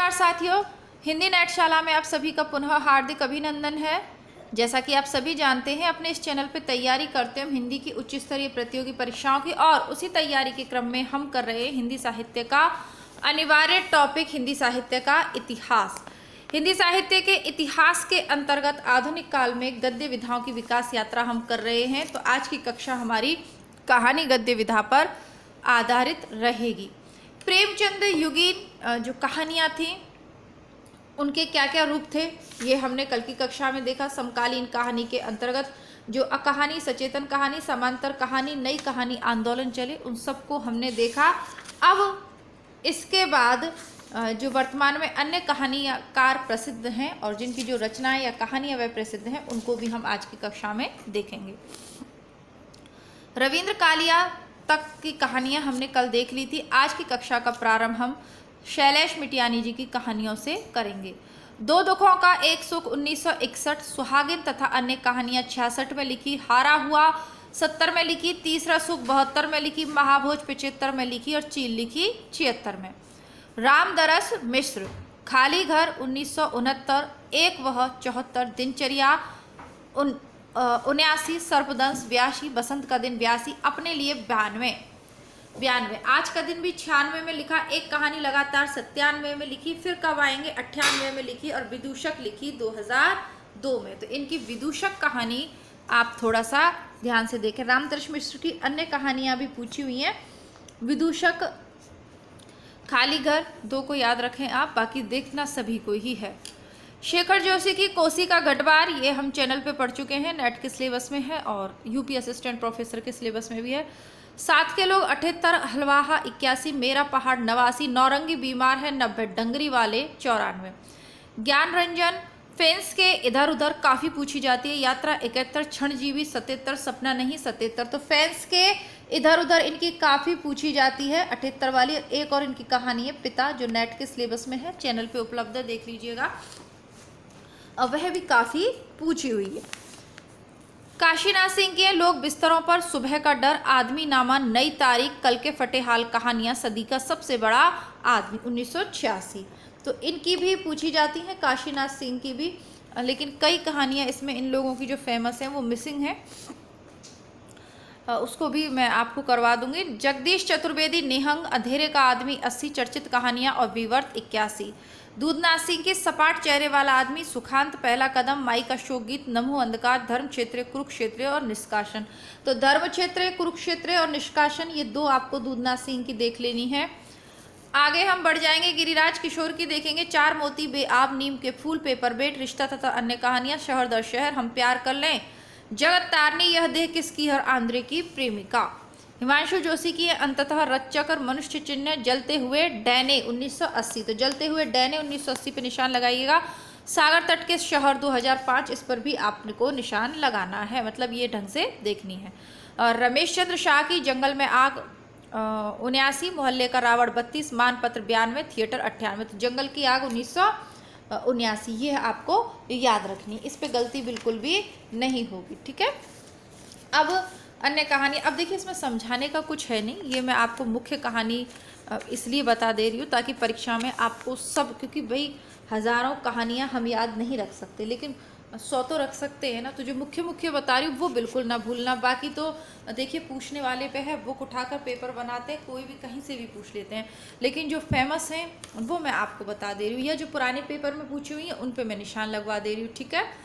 नमस्कार साथियों, हिंदी नेटशाला में आप सभी का पुनः हार्दिक अभिनंदन है। जैसा कि आप सभी जानते हैं, अपने इस चैनल पर तैयारी करते हैं हिंदी की उच्च स्तरीय प्रतियोगी परीक्षाओं की, और उसी तैयारी के क्रम में हम कर रहे हैं हिंदी साहित्य का अनिवार्य टॉपिक हिंदी साहित्य का इतिहास। हिंदी साहित्य के इतिहास के अंतर्गत आधुनिक काल में गद्य विधाओं की विकास यात्रा हम कर रहे हैं। तो आज की कक्षा हमारी कहानी गद्य विधा पर आधारित रहेगी। प्रेमचंद युगीन जो कहानियाँ थीं उनके क्या क्या रूप थे, ये हमने कल की कक्षा में देखा। समकालीन कहानी के अंतर्गत जो अकहानी, सचेतन कहानी, समांतर कहानी, नई कहानी आंदोलन चले, उन सबको हमने देखा। अब इसके बाद जो वर्तमान में अन्य कहानीकार प्रसिद्ध हैं और जिनकी जो रचनाएं या कहानियां वह प्रसिद्ध हैं, उनको भी हम आज की कक्षा में देखेंगे। रविंद्र कालिया तक की कहानियां हमने कल देख ली थी। आज की कक्षा का प्रारंभ हम शैलेश मिटियानी जी की कहानियों से करेंगे। दो दुखों का एक सुख 1961, सुहागिन तथा अन्य कहानियां 66 में लिखी, हारा हुआ 70 में लिखी, तीसरा सुख 72 में लिखी, महाभोज 75 में लिखी और चील लिखी 76 में। रामदरस मिश्र, खाली घर 1969, एक वह 74, दिनचर्या 79, सर्पदंश 82, बसंत का दिन 82, अपने लिए 92, आज का दिन भी 96 में लिखा, एक कहानी लगातार 97 में लिखी, फिर कब आएंगे 98 में लिखी और विदूषक लिखी 2002 में। तो इनकी विदूषक कहानी आप थोड़ा सा ध्यान से देखें। रामदरस मिश्र की अन्य कहानियां भी पूछी हुई हैं। विदूषक, खाली घर, दो को याद रखें आप, बाकी देखना सभी को ही है। शेखर जोशी की कोसी का गढ़वार, ये हम चैनल पे पढ़ चुके हैं, नेट के सिलेबस में है और यूपी असिस्टेंट प्रोफेसर के सिलेबस में भी है। सात के लोग 78, हलवाहा 81, मेरा पहाड़ 89, नौरंगी बीमार है 90, डंगरी वाले 94। ज्ञान रंजन फेंस के इधर उधर काफ़ी पूछी जाती है, यात्रा 71, क्षणजीवी 77, सपना नहीं 77। तो फेंस के इधर उधर इनकी काफ़ी पूछी जाती है 78 वाली। एक और इनकी कहानी है पिता, जो नेट के सिलेबस में है, चैनल पे उपलब्ध है, देख लीजिएगा, और वह भी काफ़ी पूछी हुई है। काशीनाथ सिंह के लोग बिस्तरों पर, सुबह का डर, आदमी नामा, नई तारीख, कल के फटे हाल कहानियां, सदी का सबसे बड़ा आदमी 1986। तो इनकी भी पूछी जाती हैं, काशीनाथ सिंह की भी, लेकिन कई कहानियां इसमें इन लोगों की जो फेमस हैं वो मिसिंग है, उसको भी मैं आपको करवा दूंगी। जगदीश चतुर्वेदी, निहंग, अंधेरे का आदमी 80, चर्चित कहानियां और विवर्त 81। दूधनाथ सिंह के सपाट चेहरे वाला आदमी, सुखांत, पहला कदम, माई का शोकगीत, नमो अंधकार, धर्म क्षेत्र, कुरुक्षेत्र और निष्कासन। तो धर्म क्षेत्र, कुरुक्षेत्र और निष्कासन, ये दो आपको दूधनाथ सिंह की देख लेनी है। आगे हम बढ़ जाएंगे, गिरिराज किशोर की देखेंगे, चार मोती, बेआब, नीम के फूल, पेपर बेट, रिश्ता तथा अन्य कहानियां, शहर दर शहर, हम प्यार कर लें, जगत तारनी, यह देह किसकी, हर आंध्रे की प्रेमिका। हिमांशु जोशी की अंततः, रथचक्र, मनुष्य चिन्ह, जलते हुए डैने 1980। तो जलते हुए डैने 1980 पे निशान लगाइएगा। सागर तट के शहर 2005, इस पर भी आपको निशान लगाना है, मतलब ये ढंग से देखनी है। और रमेश चंद्र शाह की जंगल में आग 79, मोहल्ले का रावण 32, मानपत्र 92, थिएटर 98। तो जंगल की आग 1979, ये आपको याद रखनी, इस पे गलती बिल्कुल भी नहीं होगी, ठीक है। अब अन्य कहानी, अब देखिए इसमें समझाने का कुछ है नहीं, ये मैं आपको मुख्य कहानी इसलिए बता दे रही हूँ ताकि परीक्षा में आपको सब, क्योंकि भाई हज़ारों कहानियाँ हम याद नहीं रख सकते, लेकिन 100 तो रख सकते हैं ना। तो जो मुख्य मुख्य बता रही हूँ वो बिल्कुल ना भूलना। बाकी तो देखिए पूछने वाले पे है, बुक उठाकर पेपर बनाते हैं, कोई भी कहीं से भी पूछ लेते हैं, लेकिन जो फेमस हैं वो मैं आपको बता दे रही हूँ, या जो पुराने पेपर में पूछी हुई हैं उन पे मैं निशान लगवा दे रही हूँ, ठीक है।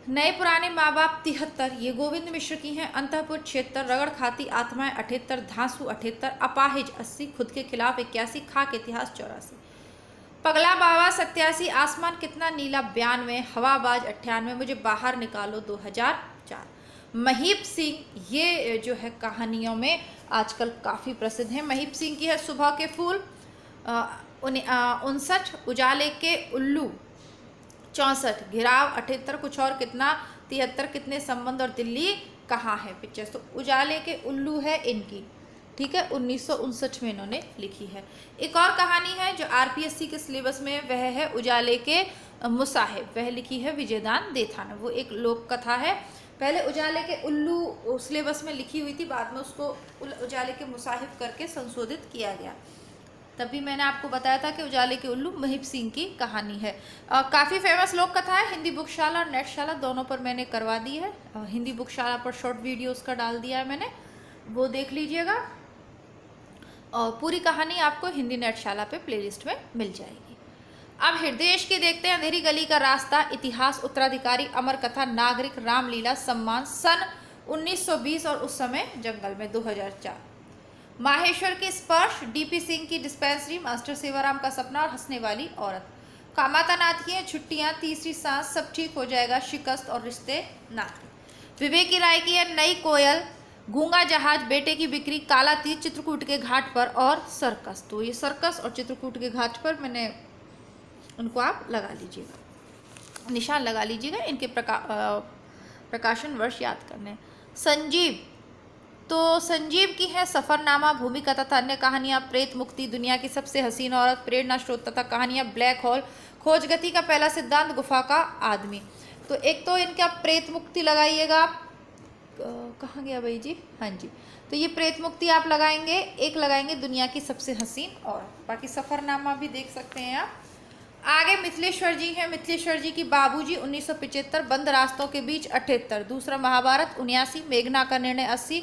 नए पुराने माँ बाप 73, ये गोविंद मिश्र की हैं। अंतःपुर 76, रगड़ खाती आत्माएं 78, धांसू 78, अपाहिज 80, खुद के खिलाफ 81, खाक इतिहास 84, पगला बाबा 87, आसमान कितना नीला 92, हवाबाज 98, मुझे बाहर निकालो 2004। महीप सिंह, ये जो है कहानियों में आजकल काफ़ी प्रसिद्ध हैं। महीप सिंह की है सुबह के फूल 59, उजाले के उल्लू 64, घिराव 78, कुछ और कितना 73, कितने संबंध और दिल्ली कहाँ है पिक्चर। तो उजाले के उल्लू है इनकी, ठीक है, 1959 में इन्होंने लिखी है। एक और कहानी है जो आरपीएससी के सिलेबस में, वह है उजाले के मुसाहिब, वह लिखी है विजयदान देथा ने, वो एक लोक कथा है। पहले उजाले के उल्लू सिलेबस में लिखी हुई थी, बाद में उसको उजाले के मुसाहिब करके संशोधित किया गया। तभी मैंने आपको बताया था कि उजाले के उल्लू मुहिब सिंह की कहानी है। काफ़ी फेमस लोक कथा है, हिंदी बुकशाला और नेटशाला दोनों पर मैंने करवा दी है। हिंदी बुकशाला पर शॉर्ट वीडियो उसका डाल दिया है मैंने, वो देख लीजिएगा। और पूरी कहानी आपको हिंदी नेटशाला पे प्लेलिस्ट में मिल जाएगी। अब हृदयेश की देखते हैं। अंधेरी गली का रास्ता, इतिहास, उत्तराधिकारी, अमर कथा, नागरिक, रामलीला, सम्मान, सन 1920 और उस समय जंगल में 2004। माहेश्वर की स्पर्श, डीपी सिंह की डिस्पेंसरी, मास्टर सेवाराम का सपना और हंसने वाली औरत, कामाता नाथ की छुट्टियां, तीसरी सांस, सब ठीक हो जाएगा, शिकस्त और रिश्ते नाते। विवेक की राय की है नई कोयल, गूंगा जहाज, बेटे की बिक्री, काला तीर, चित्रकूट के घाट पर और सर्कस। तो ये सर्कस और चित्रकूट के घाट पर मैंने उनको आप लगा लीजिएगा, निशान लगा लीजिएगा, इनके प्रकाशन वर्ष याद करने। संजीव, तो संजीव की है सफ़रनामा, भूमिका तथा अन्य कहानियाँ, प्रेत मुक्ति, दुनिया की सबसे हसीन औरत, प्रेरणा स्रोत तथा कहानियाँ, ब्लैक होल, खोज गति का पहला सिद्धांत, गुफा का आदमी। तो एक तो इनका प्रेत मुक्ति लगाइएगा आप, कहाँ गया भाई जी, हाँ जी, तो ये प्रेत मुक्ति आप लगाएंगे, एक लगाएंगे दुनिया की सबसे हसीन औरत, बाकी सफ़रनामा भी देख सकते हैं आप। आगे मिथिलेश्वर जी हैं, मिथिलेश्वर जी की बाबूजी 1975, बंद रास्तों के बीच 78, दूसरा महाभारत 79, मेघना का निर्णय 80,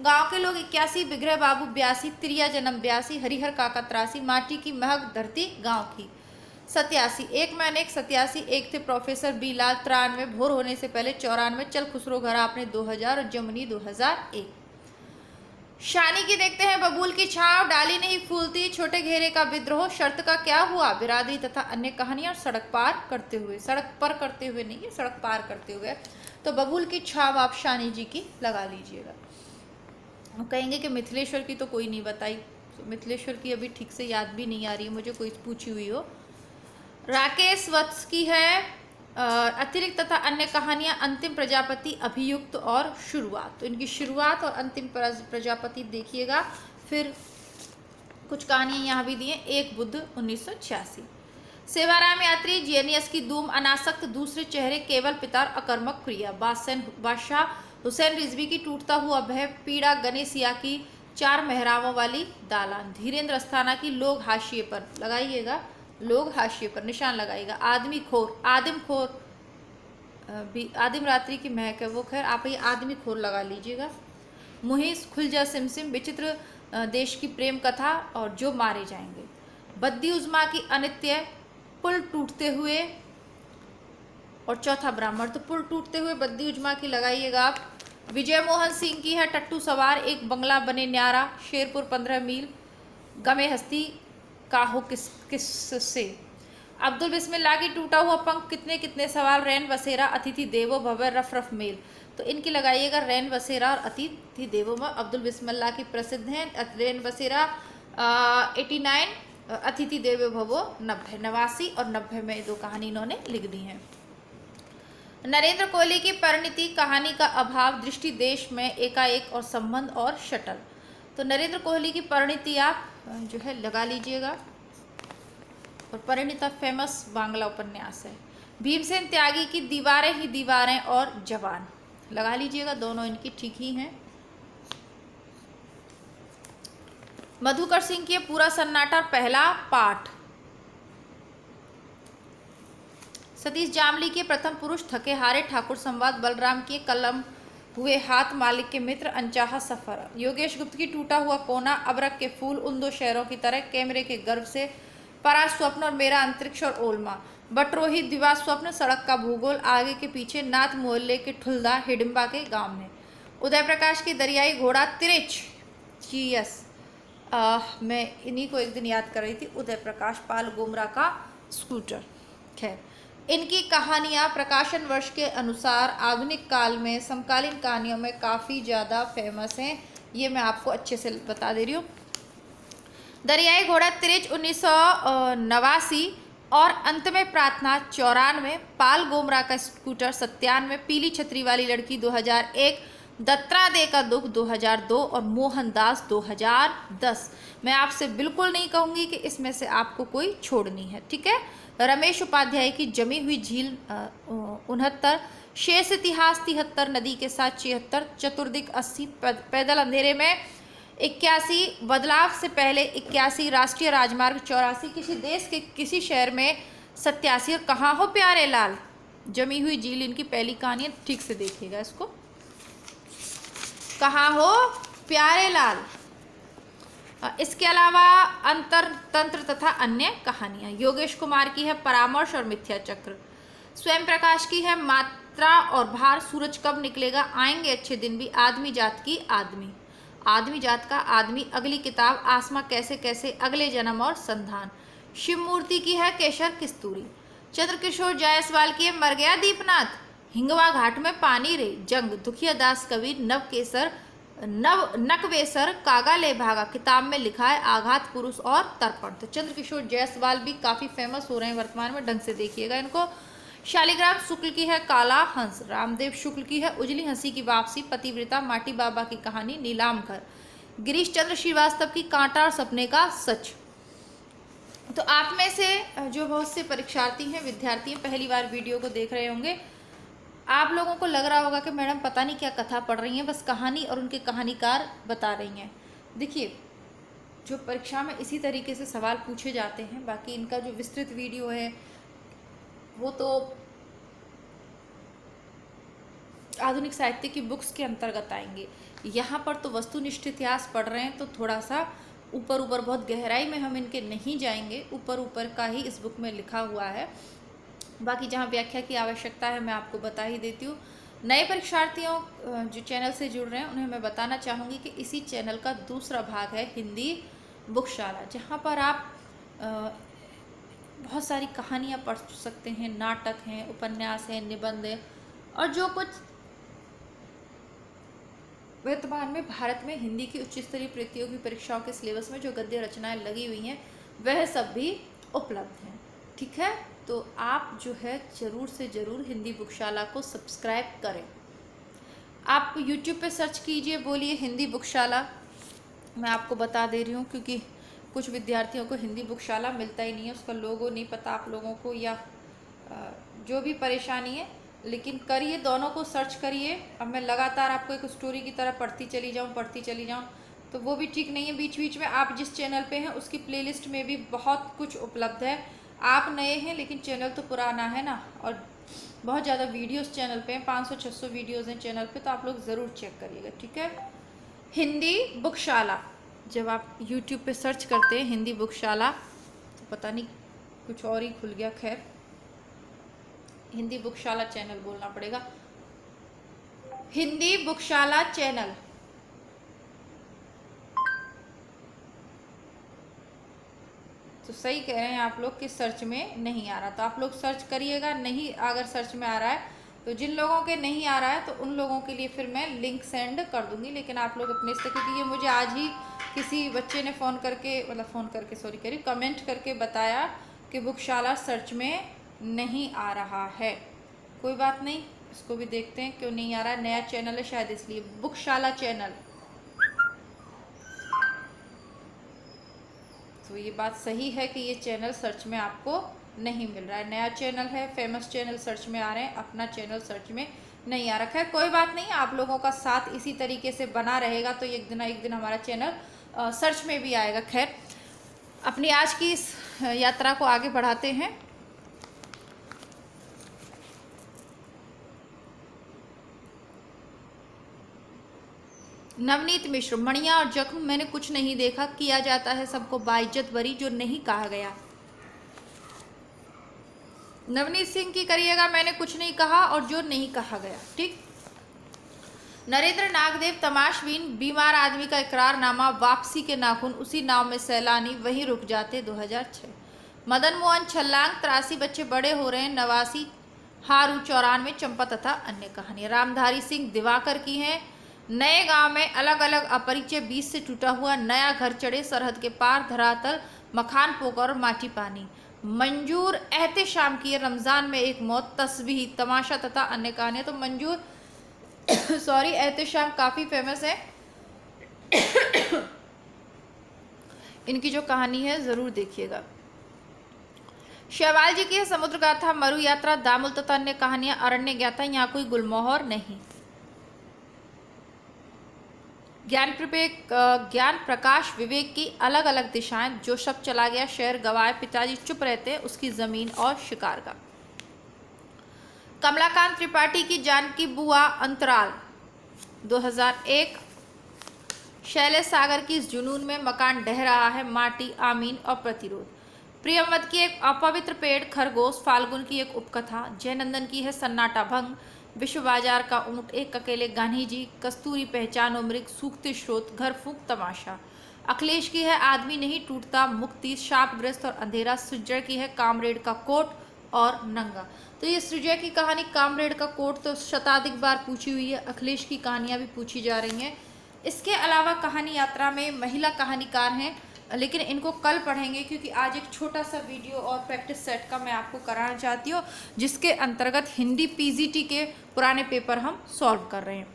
गांव के लोग 81, बिगड़े बाबू 82, त्रिया जन्म 82, हरिहर काका 83, माटी की महक धरती गांव की 87, एक मैन एक 87, एक थे प्रोफेसर बी लाल 93, भोर होने से पहले 94, चल खुसरो घर आपने 2000 और जमुनी 2001। शानी की देखते हैं। बबूल की छाव, डाली नहीं फूलती, छोटे घेरे का विद्रोह, शर्त का क्या हुआ, बिरादरी तथा अन्य कहानियां, सड़क पार करते हुए, सड़क पर करते हुए नहीं है, सड़क पार करते हुए। तो बबूल की छाव आप शानी जी की लगा लीजिएगा। हम कहेंगे कि मिथिलेश्वर की तो कोई नहीं बताई, तो मिथिलेश्वर की अभी ठीक से याद भी नहीं आ रही है मुझे, कोई पूछी हुई हो। राकेश वत्स की है अतिरिक्त तथा अन्य कहानियां, अंतिम प्रजापति, अभियुक्त और शुरुआत। तो इनकी शुरुआत और अंतिम प्रजापति देखिएगा। फिर कुछ कहानियां यहाँ भी दी हैं, एक बुद्ध 1986, सेवाराम यात्री, जीएनएस की धूम, अनासक्त, दूसरे चेहरे, केवल पिता, अकर्मक क्रिया, बादशाह हुसैन रिजवी की टूटता हुआ भय, पीड़ा, गणेशिया की चार मेहराबों वाली दालान, धीरेन्द्र अस्थाना की लोग हाशिए पर लगाइएगा, लोग हाशिए पर निशान लगाइएगा। आदमी खोर, आदिम खोर भी, आदिम रात्रि की महक है वो, खैर आप ये आदमी खोर लगा लीजिएगा। मुहिस, खुलजा सिमसिम, विचित्र देश की प्रेम कथा और जो मारे जाएंगे, बद्दी उजमा की अनित्य, पुल टूटते हुए और चौथा ब्राह्मण। तो पुल टूटते हुए बद्दी उजमा की लगाइएगा आप। विजय मोहन सिंह की है टट्टू सवार, एक बंगला बने न्यारा, शेरपुर 15 मील, गमे हस्ती का हो किस से, अब्दुल बिस्मिल्लाह की टूटा हुआ पंख, कितने कितने सवाल, रैन बसेरा, अतिथि देवो भव, रफ रफ मेल। तो इनकी लगाइएगा रैन बसेरा और अतिथि देवो में। अब्दुल बिस्मिल्लाह की प्रसिद्ध हैं रैन बसेरा 89, अतिथि देवो भवो 90, 89 और 90 में दो कहानी इन्होंने लिख दी हैं। नरेंद्र कोहली की परिणति, कहानी का अभाव, दृष्टि, देश में एकाएक और संबंध और शटल। तो नरेंद्र कोहली की परिणति आप जो है लगा लीजिएगा। और परिणीता फेमस बांग्ला उपन्यास है। भीमसेन त्यागी की दीवारें ही दीवारें और जवान लगा लीजिएगा, दोनों इनकी ठीक ही हैं। मधुकर सिंह की पूरा सन्नाटा पहला पाठ। सतीश जामली के प्रथम पुरुष, थके हारे ठाकुर संवाद। बलराम की कलम हुए हाथ, मालिक के मित्र, अनचाहा सफर। योगेश गुप्त की टूटा हुआ कोना, अबरक के फूल, उन दो शहरों की तरह, कैमरे के गर्भ से, परा स्वप्न और मेरा अंतरिक्ष और ओलमा। बटरोही दिवा स्वप्न, सड़क का भूगोल, आगे के पीछे, नाथ मोहल्ले के ठुलदा, हिडिम्बा के गांव में। उदय प्रकाश की दरियाई घोड़ा, तिरिच जीएस, मैं इन्हीं को एक दिन याद कर रही थी, उदय प्रकाश पाल गोमरा का स्कूटर। खैर, इनकी कहानियाँ प्रकाशन वर्ष के अनुसार आधुनिक काल में समकालीन कहानियों में काफ़ी ज़्यादा फेमस हैं, ये मैं आपको अच्छे से बता दे रही हूँ। दरियाई घोड़ा तिरिच 1989 और अंत में प्रार्थना 94, पाल गोमरा का स्कूटर 97, पीली छतरी वाली लड़की 2001, दत्रा दे का दुख 2002 और मोहनदास 2010। मैं आपसे बिल्कुल नहीं कहूँगी कि इसमें से आपको कोई छोड़नी है, ठीक है। रमेश उपाध्याय की जमी हुई झील 69, शेष इतिहास 73, नदी के साथ 76, चतुर्दिक 80, पैदल अंधेरे में 81 बदलाव से पहले 81 राष्ट्रीय राजमार्ग 84 किसी देश के किसी शहर में 87 और कहाँ हो प्यारे लाल जमी हुई झील इनकी पहली कहानी है। ठीक से देखिएगा इसको, कहाँ हो प्यारे लाल। इसके अलावा अंतर तंत्र तथा अन्य कहानियां। योगेश कुमार की है परामर्श और मिथ्या चक्र। स्वयं प्रकाश की है मात्रा और भार, सूरज कब निकलेगा, आएंगे अच्छे दिन भी, आदमी जात की आदमी, आदमी जात का आदमी, अगली किताब आसमां कैसे कैसे, अगले जन्म और संधान। शिव मूर्ति की है केशर किस्तूरी। चंद्रकिशोर जायसवाल की है मर गया दीपनाथ, हिंगवा घाट में पानी रे, जंग, दुखिया दास कबीर, नवकेसर नकवेसर, कागा ले भागा, किताब में लिखा है आघात पुरुष और तर्पण। तो चंद्रकिशोर जायसवाल भी काफी फेमस हो रहे हैं वर्तमान में, ढंग से देखिएगा इनको। शालिग्राम शुक्ल की है काला हंस। रामदेव शुक्ल की है उजली हंसी की वापसी, पतिव्रता, माटी बाबा की कहानी, नीलाम घर। गिरीश चंद्र श्रीवास्तव की कांटा और सपने का सच। तो आप में से जो बहुत से परीक्षार्थी हैं, विद्यार्थी हैं, पहली बार वीडियो को देख रहे होंगे, आप लोगों को लग रहा होगा कि मैडम पता नहीं क्या कथा पढ़ रही हैं, बस कहानी और उनके कहानीकार बता रही हैं। देखिए, जो परीक्षा में इसी तरीके से सवाल पूछे जाते हैं, बाकी इनका जो विस्तृत वीडियो है वो तो आधुनिक साहित्य की बुक्स के अंतर्गत आएंगे। यहाँ पर तो वस्तुनिष्ठ इतिहास पढ़ रहे हैं, तो थोड़ा सा ऊपर ऊपर, बहुत गहराई में हम इनके नहीं जाएंगे, ऊपर ऊपर का ही इस बुक में लिखा हुआ है। बाकी जहाँ व्याख्या की आवश्यकता है मैं आपको बता ही देती हूँ। नए परीक्षार्थियों जो चैनल से जुड़ रहे हैं उन्हें मैं बताना चाहूँगी कि इसी चैनल का दूसरा भाग है हिंदी बुकशाला, जहाँ पर आप बहुत सारी कहानियाँ पढ़ सकते हैं, नाटक हैं, उपन्यास हैं, निबंध हैं, और जो कुछ वर्तमान में भारत में हिंदी की उच्च स्तरीय प्रतियोगी परीक्षाओं के सिलेबस में जो गद्य रचनाएं लगी हुई हैं वह सब भी उपलब्ध हैं। ठीक है, तो आप जो है ज़रूर से ज़रूर हिंदी बुकशाला को सब्सक्राइब करें। आप YouTube पे सर्च कीजिए, बोलिए हिंदी बुकशाला। मैं आपको बता दे रही हूँ क्योंकि कुछ विद्यार्थियों को हिंदी बुकशाला मिलता ही नहीं है, उसका लोगो नहीं पता आप लोगों को, या जो भी परेशानी है, लेकिन करिए, दोनों को सर्च करिए। अब मैं लगातार आपको एक स्टोरी की तरह पढ़ती चली जाऊँ तो वो भी ठीक नहीं है। बीच बीच में आप जिस चैनल पे हैं उसकी प्लेलिस्ट में भी बहुत कुछ उपलब्ध है। आप नए हैं लेकिन चैनल तो पुराना है ना, और बहुत ज़्यादा वीडियोस चैनल पे हैं, 500-600 वीडियोस हैं चैनल पे, तो आप लोग ज़रूर चेक करिएगा। ठीक है, हिंदी बुकशाला, जब आप YouTube पे सर्च करते हैं हिंदी बुकशाला तो पता नहीं कुछ और ही खुल गया, खैर हिंदी बुकशाला चैनल बोलना पड़ेगा, हिंदी बुकशाला चैनल। तो सही कह रहे हैं आप लोग कि सर्च में नहीं आ रहा, तो आप लोग सर्च करिएगा। नहीं, अगर सर्च में आ रहा है तो जिन लोगों के नहीं आ रहा है तो उन लोगों के लिए फिर मैं लिंक सेंड कर दूंगी, लेकिन आप लोग अपने से, क्योंकि ये मुझे आज ही किसी बच्चे ने कमेंट करके बताया कि बुकशाला सर्च में नहीं आ रहा है। कोई बात नहीं, इसको भी देखते हैं क्यों नहीं आ रहा है, नया चैनल है शायद इसलिए। बुकशाला चैनल, तो ये बात सही है कि ये चैनल सर्च में आपको नहीं मिल रहा है, नया चैनल है, फेमस चैनल सर्च में आ रहे हैं, अपना चैनल सर्च में नहीं आ रखा है। कोई बात नहीं, आप लोगों का साथ इसी तरीके से बना रहेगा तो एक दिन हमारा चैनल सर्च में भी आएगा। खैर, अपनी आज की इस यात्रा को आगे बढ़ाते हैं। नवनीत मिश्र, मणिया और जख्म, मैंने कुछ नहीं देखा, किया जाता है सबको बाइज्जत बरी जो नहीं कहा गया। नवनीत सिंह की करिएगा, मैंने कुछ नहीं कहा और जो नहीं कहा गया। ठीक। नरेंद्र नागदेव, तमाशबीन, बीमार आदमी का इकरारनामा, वापसी के नाखून, उसी नाव में सैलानी, वहीं रुक जाते, 2006। मदन मोहन छल्लांग, 83 बच्चे बड़े हो रहे हैं, 89, हारू 94, चंपा तथा अन्य कहानियां। रामधारी सिंह दिवाकर की हैं, नए गांव में अलग अलग अपरिचय, बीच से टूटा हुआ नया घर चढ़े, सरहद के पार, धरातल, मखान पोकर और माटी पानी। मंजूर एहतेशाम की है, रमज़ान में एक मौत, तस्बीह, तमाशा तथा अन्य कहानियां। तो मंजूर एहतेशाम काफ़ी फेमस है, इनकी जो कहानी है ज़रूर देखिएगा। शैवाल जी की है समुद्र गाथा, मरु यात्रा, दामुल तथा अन्य कहानियां, अरण्य ज्ञाता, यहाँ कोई गुलमोहर नहीं। ज्ञान प्रकाश विवेक की अलग अलग दिशाएं, जो शब्द चला गया शहर गवाए, पिताजी चुप रहते उसकी जमीन और शिकार का। कमलाकांत त्रिपाठी की जानकी बुआ अंतराल 2001। शैलेश सागर की इस जुनून में मकान ढह रहा है, माटी आमीन और प्रतिरोध। प्रियमवत की एक अपवित्र पेड़ खरगोश, फाल्गुन की एक उपकथा, जयनंदन की है सन्नाटा भंग, विश्व बाजार का ऊंट, एक अकेले गांधी जी, कस्तूरी पहचानो मृग, सूखते स्रोत, घर फूंक तमाशा। अखिलेश की है आदमी नहीं टूटता, मुक्ति, शापग्रस्त और अंधेरा। सृजय की है कामरेड का कोट और नंगा। तो ये सृजय की कहानी कामरेड का कोट तो शताधिक बार पूछी हुई है, अखिलेश की कहानियां भी पूछी जा रही हैं। इसके अलावा कहानी यात्रा में महिला कहानीकार हैं, लेकिन इनको कल पढ़ेंगे क्योंकि आज एक छोटा सा वीडियो और प्रैक्टिस सेट का मैं आपको कराना चाहती हूँ, जिसके अंतर्गत हिंदी पीजीटी के पुराने पेपर हम सॉल्व कर रहे हैं।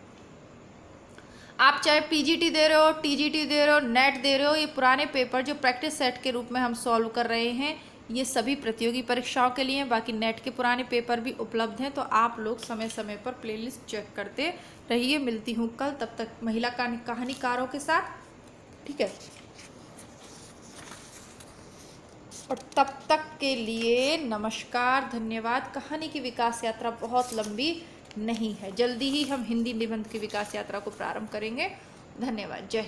आप चाहे पीजीटी दे रहे हो, टीजीटी दे रहे हो, नेट दे रहे हो, ये पुराने पेपर जो प्रैक्टिस सेट के रूप में हम सॉल्व कर रहे हैं, ये सभी प्रतियोगी परीक्षाओं के लिए। बाकी नेट के पुराने पेपर भी उपलब्ध हैं, तो आप लोग समय समय पर प्लेलिस्ट चेक करते रहिए। मिलती हूँ कल, तब तक महिला कहानीकारों के साथ, ठीक है। और तब तक के लिए नमस्कार, धन्यवाद। कहानी की विकास यात्रा बहुत लंबी नहीं है, जल्दी ही हम हिंदी निबंध की विकास यात्रा को प्रारंभ करेंगे। धन्यवाद, जय हिंद।